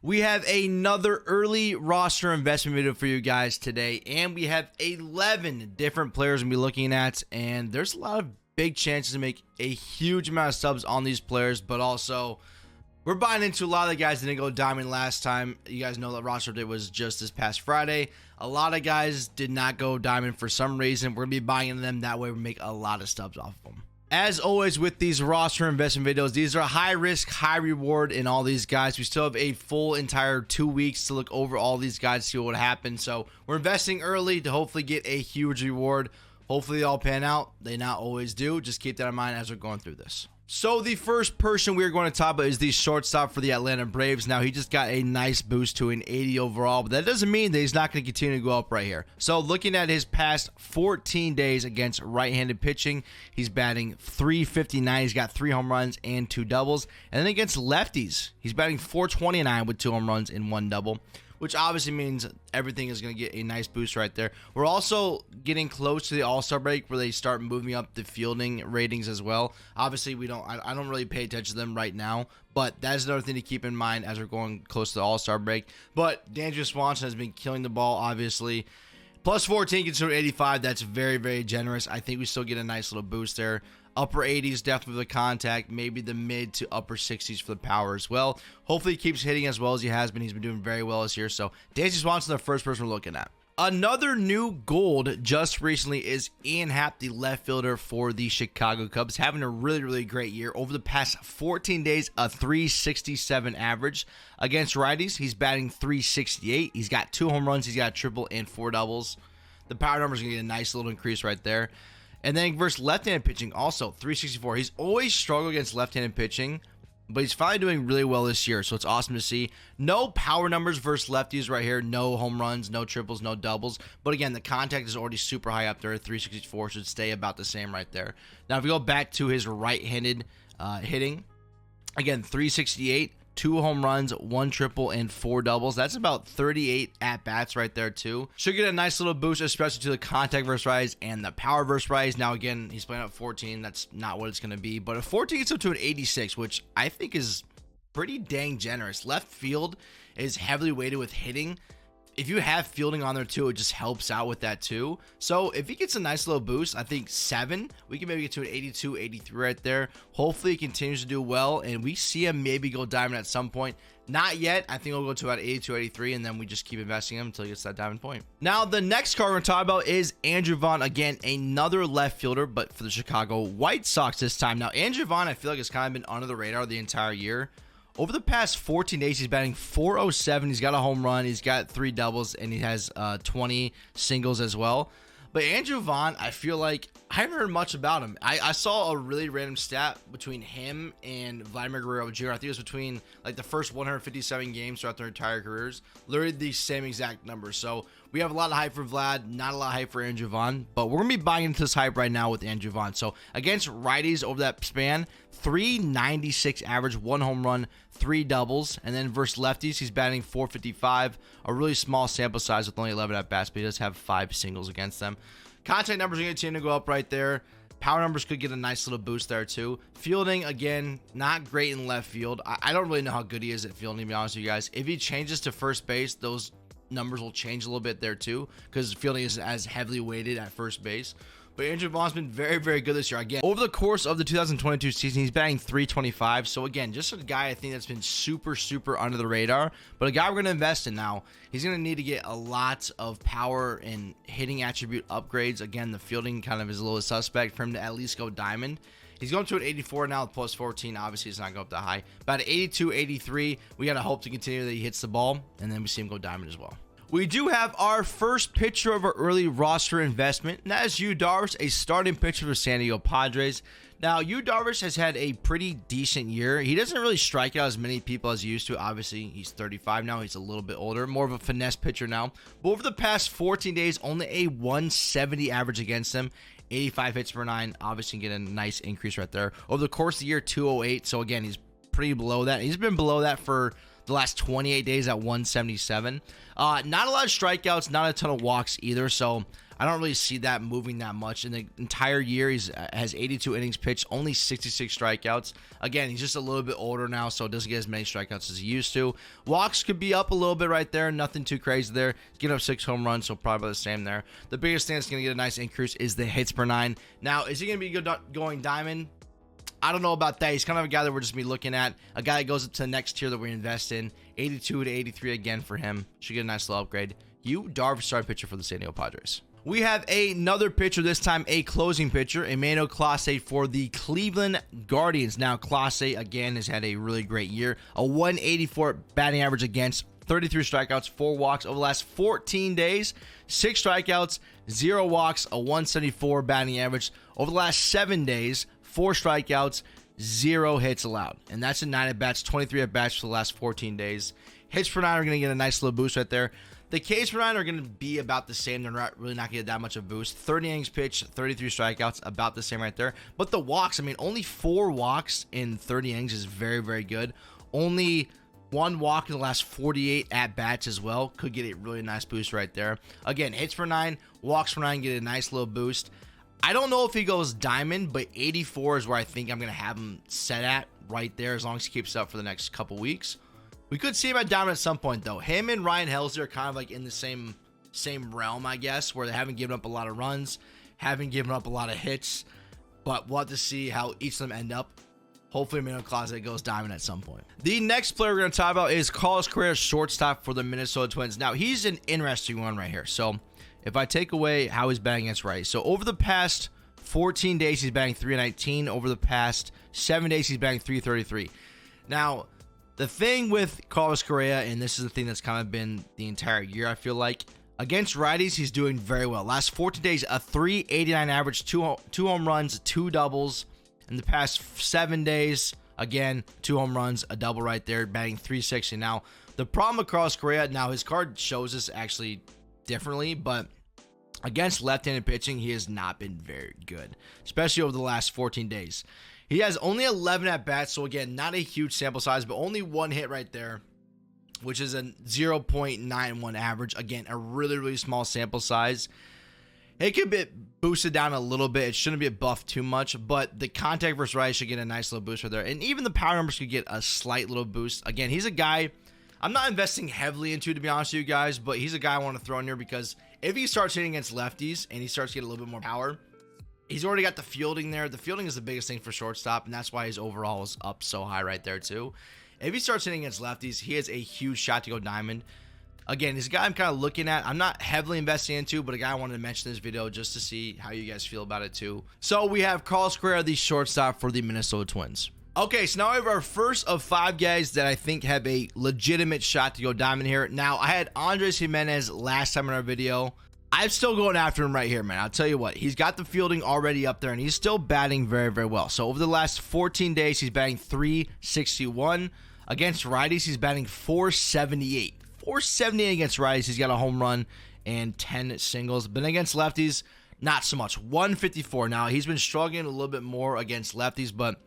We have another early roster investment video for you guys today, and we have 11 different players we'll be looking at, and there's a lot of big chances to make a huge amount of subs on these players, but also we're buying into a lot of the guys that didn't go diamond last time. You guys know that roster update was just this past Friday. A lot of guys did not go diamond for some reason. We're going to be buying into them. That way we make a lot of stubs off of them. As always with these roster investment videos, these are high risk, high reward in all these guys. We still have a full entire 2 weeks to look over all these guys, see what happens. So we're investing early to hopefully get a huge reward. Hopefully they all pan out. They not always do. Just keep that in mind as we're going through this. So the first person we're going to talk about is the shortstop for the Atlanta Braves. Now he just got a nice boost to an 80 overall, but that doesn't mean that he's not going to continue to go up right here. So looking at his past 14 days against right-handed pitching, he's batting .359. He's got 3 home runs and 2 doubles. And then against lefties, he's batting .429 with 2 home runs and 1 double, which obviously means everything is going to get a nice boost right there. We're also getting close to the All-Star break where they start moving up the fielding ratings as well. Obviously, I don't really pay attention to them right now, but that's another thing to keep in mind as we're going close to the All-Star break. But SWANSON has been killing the ball, obviously. Plus 14 considered 85. That's very, very generous. I think we still get a nice little boost there. Upper 80s definitely the contact, maybe the mid to upper 60s for the power as well. Hopefully he keeps hitting as well as he has been. He's been doing very well this year. So SWANSON, the first person we're looking at. Another new gold just recently is Ian Happ, the left fielder for the Chicago Cubs, having a really, really great year. Over the past 14 days, a .367 average. Against righties, he's batting .368. He's got 2 home runs, he's got a triple and 4 doubles. The power numbers are going to get a nice little increase right there. And then versus left-handed pitching, also .364. He's always struggled against left-handed pitching, but he's finally doing really well this year, so it's awesome to see. No power numbers versus lefties right here. No home runs, no triples, no doubles. But again, the contact is already super high up there. .364 should stay about the same right there. Now, if we go back to his right-handed hitting, again, .368. 2 home runs, 1 triple, and 4 doubles. That's about 38 at-bats right there, too. Should get a nice little boost, especially to the contact versus righties and the power versus righties. Now, again, he's playing at 14. That's not what it's going to be. But a 14 gets up to an 86, which I think is pretty dang generous. Left field is heavily weighted with hitting. If you have fielding on there too, it just helps out with that too. So if he gets a nice little boost, I think 7, we can maybe get to an 82, 83 right there. Hopefully he continues to do well, and we see him maybe go diamond at some point. Not yet. I think we'll go to about 82, 83, and then we just keep investing him until he gets that diamond point. Now, the next card we're going to talk about is Andrew Vaughn. Again, another left fielder, but for the Chicago White Sox this time. Now, Andrew Vaughn, I feel like has kind of been under the radar the entire year. Over the past 14 days, he's batting .407. He's got a home run. He's got 3 doubles, and he has 20 singles as well. But Andrew Vaughn, I feel like I haven't heard much about him. I saw a really random stat between him and Vladimir Guerrero Jr. I think it was between like the first 157 games throughout their entire careers. Literally the same exact numbers. So we have a lot of hype for Vlad, not a lot of hype for Andrew Vaughn, but we're going to be buying into this hype right now with Andrew Vaughn. So against righties over that span, .396 average, 1 home run, 3 doubles. And then versus lefties, he's batting .455, a really small sample size with only 11 at-bats, but he does have 5 singles against them. Contact numbers are going to continue to go up right there. Power numbers could get a nice little boost there too. Fielding, again, not great in left field. I don't really know how good he is at fielding, to be honest with you guys. If he changes to first base, those numbers will change a little bit there too, because fielding isn't as heavily weighted at first base. But Andrew Vaughn's been very, very good this year. Again, over the course of the 2022 season, he's batting .325. So again, just a guy I think that's been super, super under the radar. But a guy we're going to invest in now. He's going to need to get a lot of power and hitting attribute upgrades. Again, the fielding kind of is a little suspect for him to at least go diamond. He's going to an 84 now with plus 14. Obviously, it's not going up that high. About an 82, 83. We got to hope to continue that he hits the ball, and then we see him go diamond as well. We do have our first pitcher of our early roster investment, and that is Yu Darvish, a starting pitcher for San Diego Padres. Now, Yu Darvish has had a pretty decent year. He doesn't really strike out as many people as he used to. Obviously, he's 35 now. He's a little bit older, more of a finesse pitcher now. But over the past 14 days, only a 170 average against him. 85 hits per 9. Obviously, get a nice increase right there. Over the course of the year, 208. So, again, he's pretty below that. He's been below that for the last 28 days at 177. Not a lot of strikeouts, not a ton of walks either. So I don't really see that moving that much. In the entire year, he has 82 innings pitched, only 66 strikeouts. Again, he's just a little bit older now, so it doesn't get as many strikeouts as he used to. Walks could be up a little bit right there. Nothing too crazy there. He's getting up 6 home runs, so probably the same there. The biggest thing that's going to get a nice increase is the hits per 9. Now, is he going to be going diamond? I don't know about that. He's kind of a guy that we're just be looking at. A guy that goes up to the next tier that we invest in. 82 to 83 again for him. Should get a nice little upgrade. Darvish, starting pitcher for the San Diego Padres. We have another pitcher, this time a closing pitcher, Emmanuel CLASE for the Cleveland Guardians. Now, CLASE, again, has had a really great year. A 184 batting average against, 33 strikeouts, 4 walks over the last 14 days. 6 strikeouts, 0 walks, a 174 batting average. Over the last 7 days, 4 strikeouts, 0 hits allowed. And that's in 9 at-bats, 23 at-bats for the last 14 days. Hits per 9 are going to get a nice little boost right there. The Ks per 9 are going to be about the same. They're not really not going to get that much of a boost. 30 innings pitched, 33 strikeouts, about the same right there. But the walks, I mean, only 4 walks in 30 innings is very, very good. Only 1 walk in the last 48 at-bats as well. Could get a really nice boost right there. Again, hits per 9, walks per 9, get a nice little boost. I don't know if he goes diamond, but 84 is where I think I'm going to have him set at right there as long as he keeps it up for the next couple weeks. We could see him at diamond at some point, though. Him and Ryan Helsley are kind of like in the same realm, I guess, where they haven't given up a lot of runs, haven't given up a lot of hits, but we'll have to see how each of them end up. Hopefully, Emmanuel CLASE goes diamond at some point. The next player we're going to talk about is Carlos Correa, shortstop for the Minnesota Twins. Now, he's an interesting one right here. So, if I take away how he's batting against righties, so over the past 14 days, he's batting .319. Over the past 7 days, he's batting .333. Now, the thing with Carlos Correa, and this is the thing that's kind of been the entire year, I feel like, against righties, he's doing very well. Last 14 days, a .389 average, 2 home runs, 2 doubles. In the past 7 days, again, 2 home runs, a double right there, batting .360. Now, the problem with Carlos Correa, now his card shows us actually differently, but against left-handed pitching, he has not been very good, especially over the last 14 days. He has only 11 at-bats, so again, not a huge sample size, but only 1 hit right there, which is a 0.91 average. Again, a really, really small sample size. It could be boosted down a little bit. It shouldn't be buffed too much, but the contact versus right should get a nice little boost right there. And even the power numbers could get a slight little boost. Again, he's a guy I'm not investing heavily into, to be honest with you guys, but he's a guy I want to throw in here because if he starts hitting against lefties and he starts to get a little bit more power, he's already got the fielding there. The fielding is the biggest thing for shortstop, and that's why his overall is up so high right there too. If he starts hitting against lefties, he has a huge shot to go diamond. Again, he's a guy I'm kind of looking at. I'm not heavily investing into, but a guy I wanted to mention in this video just to see how you guys feel about it too. So we have Carlos Correa, the shortstop for the Minnesota Twins. Okay, so now we have our first of 5 guys that I think have a legitimate shot to go diamond here. Now, I had Andres Gimenez last time in our video. I'm still going after him right here, man. I'll tell you what, he's got the fielding already up there, and he's still batting very, very well. So over the last 14 days, he's batting .361. Against righties, he's batting .478. .478 against righties. He's got a home run and 10 singles. But against lefties, not so much. .154. Now, he's been struggling a little bit more against lefties, but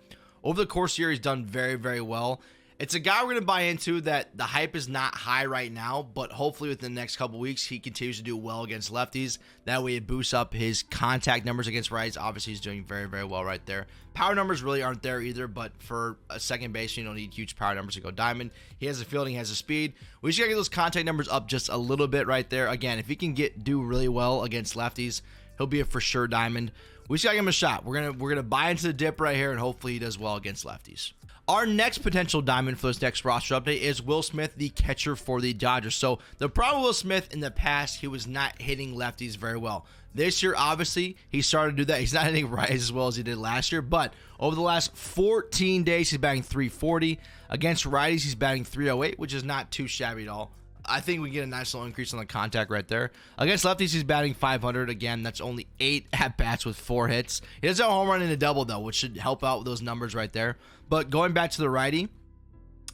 over the course of the year, he's done very, very well. It's a guy we're going to buy into that the hype is not high right now, but hopefully within the next couple weeks, he continues to do well against lefties. That way it boosts up his contact numbers against righties. Obviously, he's doing very, very well right there. Power numbers really aren't there either, but for a second base, you don't need huge power numbers to go diamond. He has the fielding, he has the speed. We just got to get those contact numbers up just a little bit right there. Again, if he can do really well against lefties, he'll be a for sure diamond. We just got to give him a shot. We're gonna buy into the dip right here, and hopefully he does well against lefties. Our next potential diamond for this next roster update is Will Smith, the catcher for the Dodgers. So the problem with Will Smith in the past, he was not hitting lefties very well. This year, obviously, he started to do that. He's not hitting righties as well as he did last year, but over the last 14 days, he's batting .340. Against righties, he's batting .308, which is not too shabby at all. I think we get a nice little increase on the contact right there. Against lefties, he's batting .500. Again, that's only 8 at-bats with 4 hits. He does have a home run and a double, though, which should help out with those numbers right there. But going back to the righty,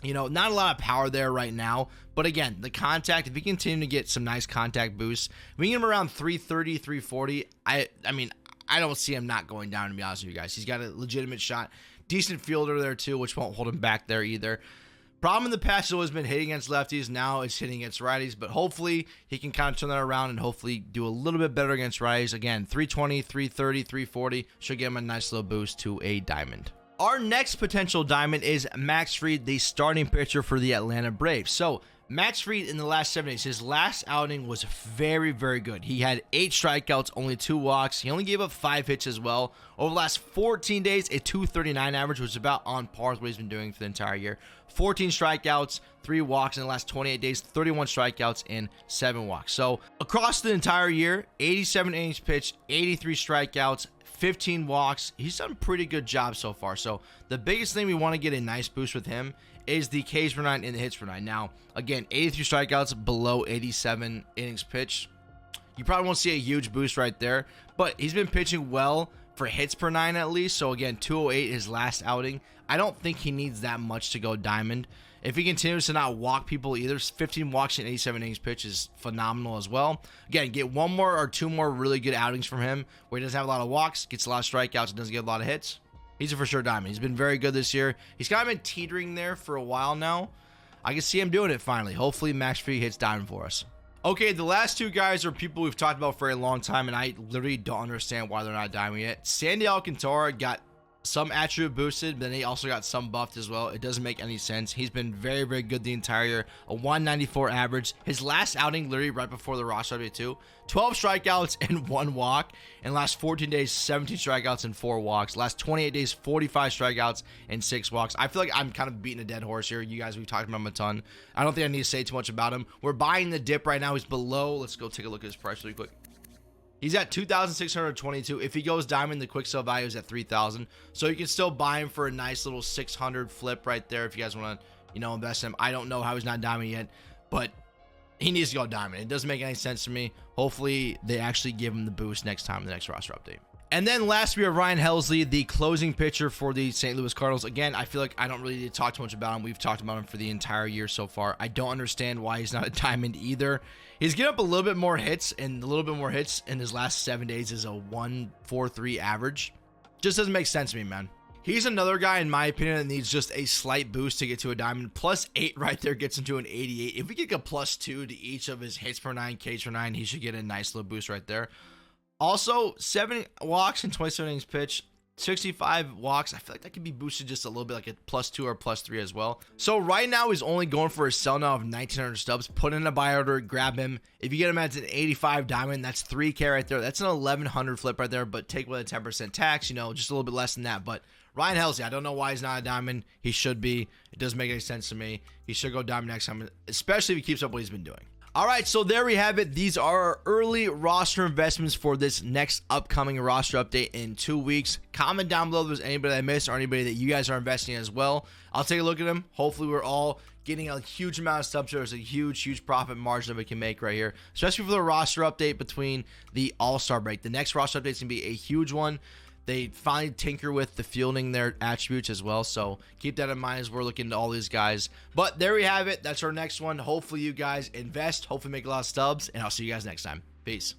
you know, not a lot of power there right now. But again, the contact, if we continue to get some nice contact boosts, if we get him around .330, .340, I mean, I don't see him not going down, to be honest with you guys. He's got a legitimate shot. Decent fielder there, too, which won't hold him back there either. Problem in the past has always been hitting against lefties. Now it's hitting against righties, but hopefully he can kind of turn that around and hopefully do a little bit better against righties. Again, 320, 330, 340 should give him a nice little boost to a diamond. Our next potential diamond is Max Fried, the starting pitcher for the Atlanta Braves. So Max Fried in the last 7 days, his last outing was very, very good. He had 8 strikeouts, only 2 walks. He only gave up 5 hits as well. Over the last 14 days, a 239 average, which is about on par with what he's been doing for the entire year. 14 strikeouts, 3 walks in the last 28 days, 31 strikeouts, and 7 walks. So across the entire year, 87 innings pitched, 83 strikeouts, 15 walks. He's done a pretty good job so far. So the biggest thing we want to get a nice boost with him is the Ks per 9 and the hits per 9. Now, again, 83 strikeouts below 87 innings pitched. You probably won't see a huge boost right there, but he's been pitching well for hits per 9 at least. So again, 208 his last outing. I don't think he needs that much to go diamond. If he continues to not walk people either, 15 walks in 87 innings pitched is phenomenal as well. Again, get 1 more or 2 more really good outings from him where he doesn't have a lot of walks, gets a lot of strikeouts, and doesn't get a lot of hits. He's a for sure diamond. He's been very good this year. He's kind of been teetering there for a while now. I can see him doing it finally. Hopefully, Max Fried hits diamond for us. Okay, the last 2 guys are people we've talked about for a long time, and I literally don't understand why they're not diamond yet. Sandy Alcantara got some attribute boosted, but then he also got some buffed as well. It doesn't make any sense. He's been very, very good the entire year. A 194 average. His last outing, literally right before the roster update too, 12 strikeouts and 1 walk. In the last 14 days, 17 strikeouts and 4 walks. Last 28 days, 45 strikeouts and 6 walks. I feel like I'm kind of beating a dead horse here. You guys, we've talked about him a ton. I don't think I need to say too much about him. We're buying the dip right now. He's below. Let's go take a look at his price really quick. He's at 2,622. If he goes diamond, the quick sell value is at 3,000. So you can still buy him for a nice little 600 flip right there if you guys want to, invest in him. I don't know how he's not diamond yet, but he needs to go diamond. It doesn't make any sense to me. Hopefully, they actually give him the boost next time in the next roster update. And then last, we have Ryan Helsley, the closing pitcher for the St. Louis Cardinals. Again, I feel like I don't really need to talk too much about him. We've talked about him for the entire year so far. I don't understand why he's not a diamond either. He's getting up a little bit more hits, and a little bit more hits in his last 7 days is a 143 average. Just doesn't make sense to me, man. He's another guy, in my opinion, that needs just a slight boost to get to a diamond. +8 right there gets him to an 88. If we get a +2 to each of his hits per 9, Ks per 9, he should get a nice little boost right there. Also, 7 walks and 27 innings pitched, 65 walks. I feel like that could be boosted just a little bit, like a +2 or +3 as well. So right now, he's only going for a sell now of 1,900 stubs. Put in a buy order, grab him. If you get him at an 85 diamond, that's 3K right there. That's an 1,100 flip right there, but take with a 10% tax, just a little bit less than that. But Ryan Helsley, I don't know why he's not a diamond. He should be. It doesn't make any sense to me. He should go diamond next time, especially if he keeps up what he's been doing. All right, so there we have it. These are our early roster investments for this next upcoming roster update in 2 weeks. Comment down below if there's anybody that I missed or anybody that you guys are investing in as well. I'll take a look at them. Hopefully, we're all getting a huge amount of subs. There's a huge profit margin that we can make right here, especially for the roster update between the All-Star break. The next roster update is going to be a huge one. They finally tinker with the fielding their attributes as well, so keep that in mind as we're looking into all these guys. But there we have it. That's our next one. Hopefully you guys invest, hopefully make a lot of stubs, and I'll see you guys next time. Peace.